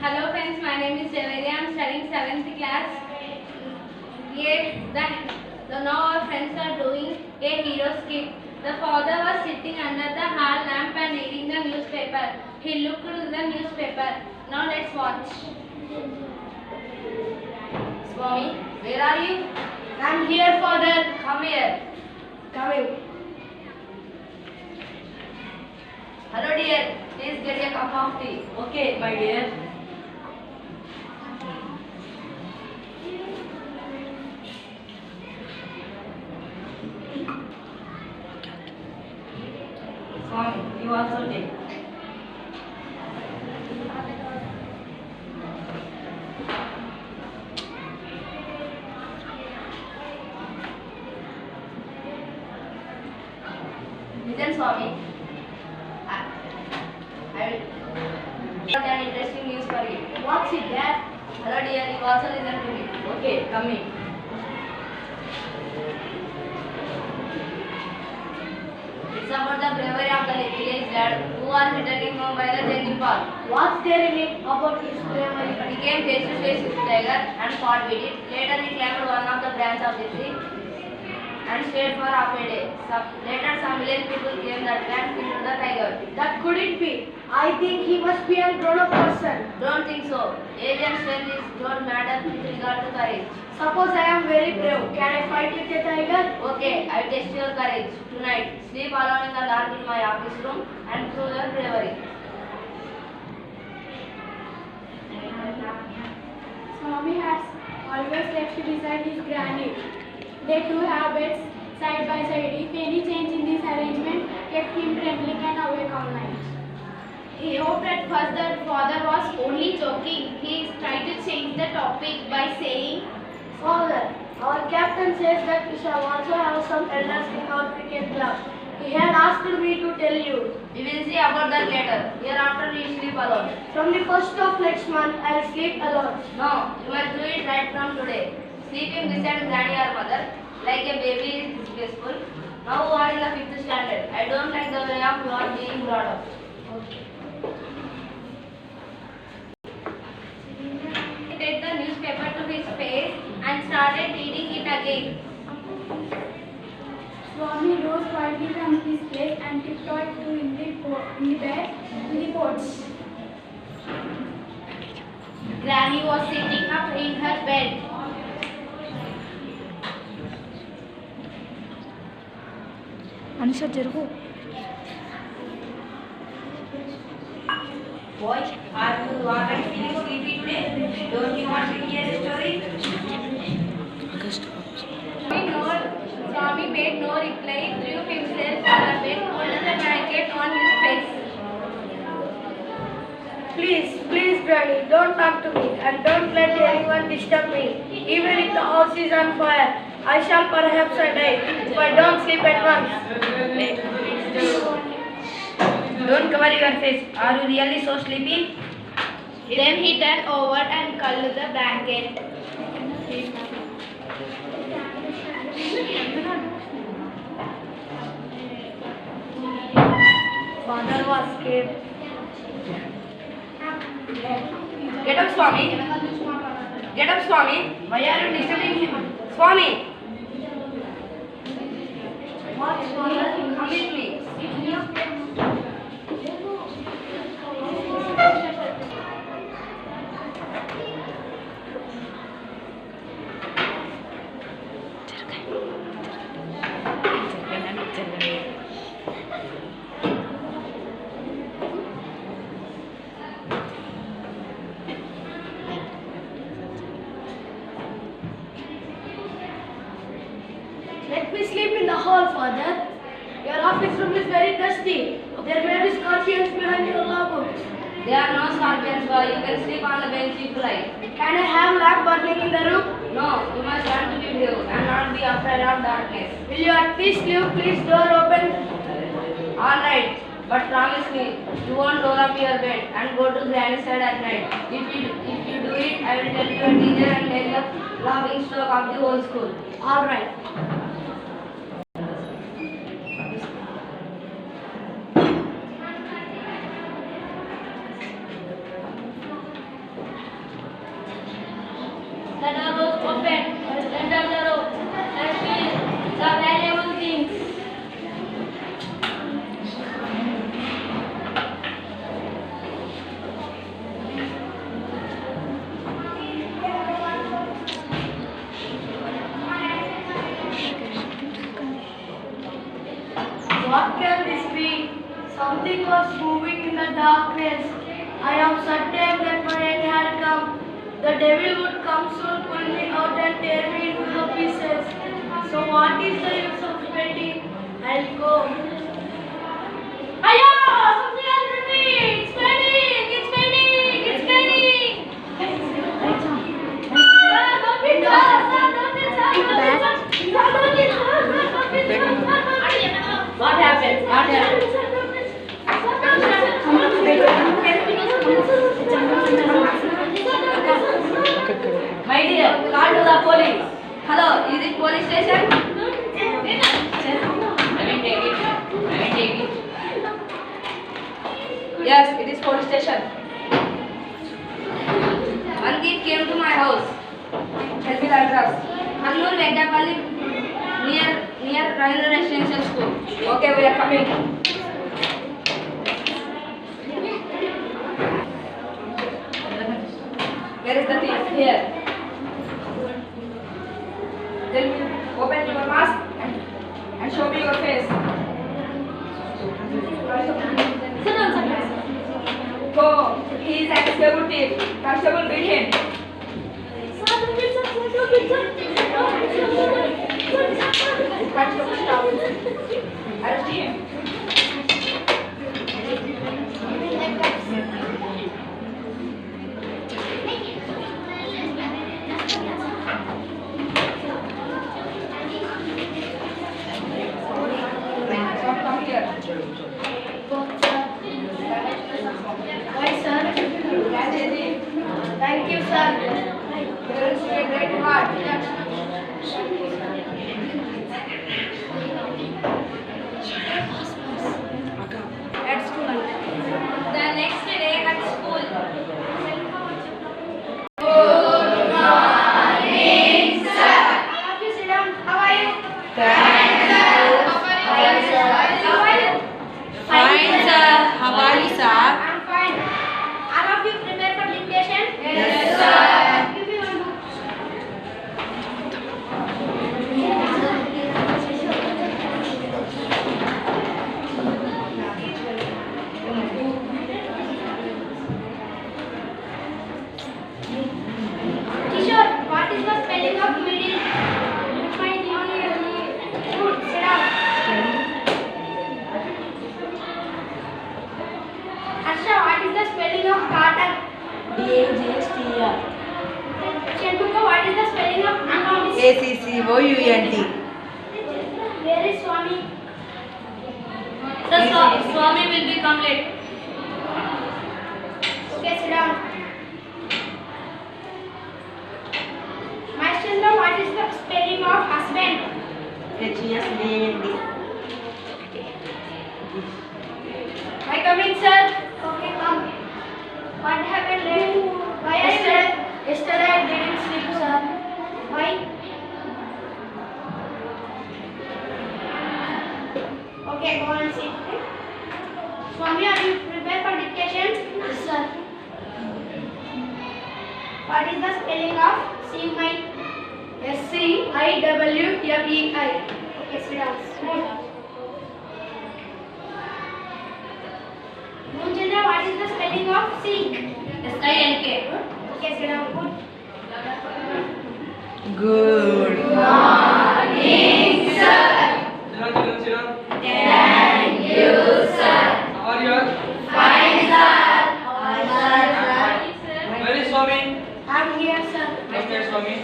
Hello friends, my name is Javeri. I am studying 7th class. Here, now our friends are doing a hero skit. The father was sitting under the hall lamp and reading the newspaper. He looked to the newspaper. Now let's watch. Swami, where are you? I am here, father. Come here. Coming. Hello dear, please get a cup of tea. Okay, my dear. Swami, you also take. Listen, Swami. I will have an interesting news for you. What's it, Dad? Hello dear, you also listen to me. Okay, come in. It's about the bravery of the village lad who was returning home by the changing path. What's there in it about his bravery? He came face to face with tiger and fought with it. Later he climbed one of the branches of the tree and stayed for half a day. Later some village people came that and killed the tiger. That couldn't be. I think he must be a grown-up person. Don't think so. Age and strength don't matter with regard to courage. Suppose I am very brave. Can I fight with a tiger? Okay, I test your courage. Tonight, sleep alone in the dark in my office room and prove your bravery. Swami has always left beside his granny. They two have beds side by side. If any change in this arrangement kept him trembling and awake all night. He hoped at first that father was only joking. He tried to change the topic by saying, Father, our captain says that we shall also have some elders in our cricket club. He had asked me to tell you. We will see about that later. Hereafter we sleep alone. From the first of next month, I will sleep alone. No, you must do it right from today. Sleeping beside granny or mother, like a baby is disgraceful. Now you are in the 5th standard. I don't like the way of you are being brought up. He took the newspaper to his face and started reading it again. Swami rose quietly from his place and tiptoed to in the bed in the porch. Granny was sitting up in her bed. Anisha, జరుగు. Boy, are you already feeling sleepy today? Don't you want to hear a story? Swami made no reply, threw himself on a bed, folded the blanket on his face. Please, Granny, don't talk to me and don't let anyone disturb me. Even if the house is on fire, I shall perhaps die if I don't sleep at once. Don't cover your face. Are you really so sleepy? Then he turned over and curled the blanket. Father was scared. Get up, Swami. Get up, Swami. Why are you disturbing him? Swami. What, Father? Come with me. Let me sleep in the hall, Father. Your office room is very dusty. There may be scorpions behind your law books. There are no scorpions, boy. You can sleep on the bench if you like. Can I have lamp burning in the room? No, you must learn to be brave and not be afraid of darkness. Will you at least leave please door open? All right, but promise me you won't roll up your bed and go to granny's side at night. If you do it, I will tell your teacher and make the laughing stock of the whole school. All right. Everything was moving in the darkness. I am certain that my end had come. The devil would come soon, pull me out and tear me into the pieces. So what is the use of waiting? I'll go. Aya! Something under me! It's raining! It's raining! It's raining! Sir, don't be sad! Sir, don't be sad! Don't be sad! Sir, don't be sad! Don't be sad! What happened? What happened? My dear, call to the police. Hello, is it police station? I will take it. Yes, it is police station. One thief came to my house. Tell me the address. Hannur Venkapalli, near Ravindra Residential School. Okay, we are coming. Where is the thief? Here. Tell me, open your mask and show me your face. Sit down, sir. Go. He is an escaped thief. Constable, beat him. Constable, stop. Arrest him. Come here. Why, sir? Catch a thief. Thank you, sir. There is a great heart. At school. The next day at school. Have you sit down? How are you? Fine, sir. How are you, sir? I'm fine. All of you prepared for dictation? Yes, sir. Give me one book. Kishore, what is the spelling of middle? Fine, good. Sit down. Harsha, what is the spelling of cotton? D-A-G-H-T-R. Shantuka, what is the spelling of accounts? A-C-C-O-U-N-T. Where is Swami? The Swami will become late. Okay, sit down. Mahendra, what is the spelling of husband? H-E-S-B-A-N-D. I come in, sir. Okay, come. What happened late? Why are you late? Yesterday I didn't sleep, sir. Why? Okay, go and sit. Swami, are you prepared for dictation? Yes, sir. What is the spelling of Seamai? S-C-I-W-M-E-I. Okay, sit down. Moonjendra, what is the spelling of sink? S-I-N-K. Okay, sit down. Good. Good. Sit down. Thank you, sir. How are you? Fine, sir. Where is Swami? I'm here, sir. Come here, Swami.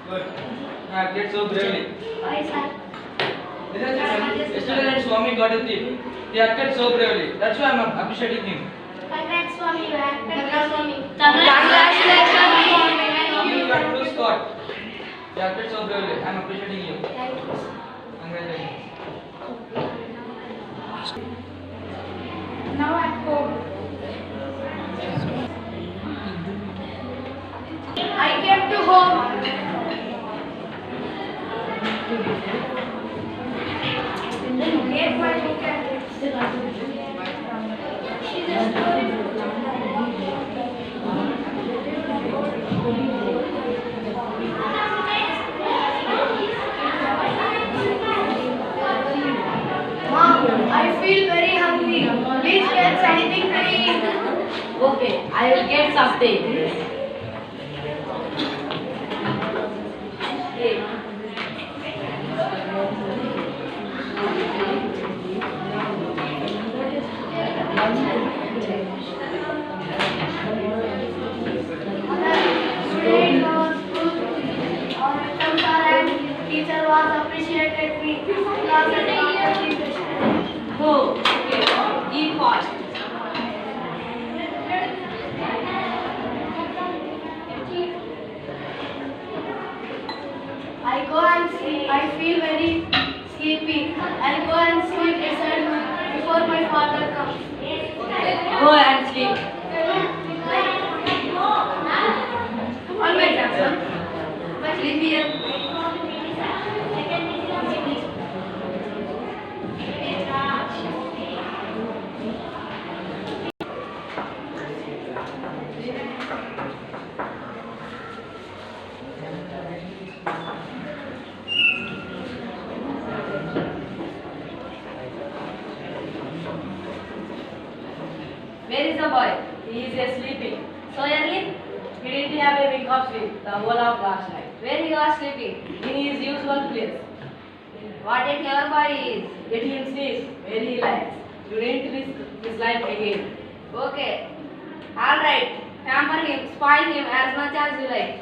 Good. Get so bravely. Why, sir? Listen, children. Yesterday night Swami got a thief. He acted so bravely. That's why I'm appreciating him. Congrats, Swami. You acted well, Swami. Congratulations, Swami. You got to Scott. He acted so bravely. I'm appreciating you. Thank you. Congratulations. Now at home. I came to home. Get my book and she's a story. Mom, I feel very hungry. Please get something to eat. Okay, I will get something. Today was good. Our exams are and teacher was appreciated me. Class and participation. Oh, okay. Eat fast. I go and sleep. I feel very sleepy. I'll go and sleep before my father comes. Go and sleep. All my Jackson. Sleep here. Where is the boy? He is sleeping. So early? He didn't have a wink of sleep the whole of last night. Where he was sleeping? In his usual place. What a clever boy he is. Let him sleep where he likes. You didn't risk his life again. Okay. Alright. Pamper him, spoil him as much as you like.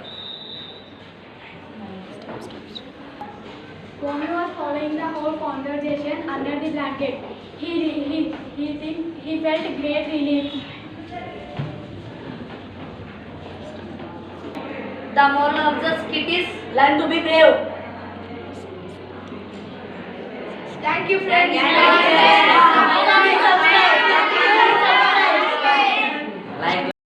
Kwame was following the whole conversation under the blanket. He felt great relief. The moral of the skit is learn to be brave. Thank you, friends. Thank you.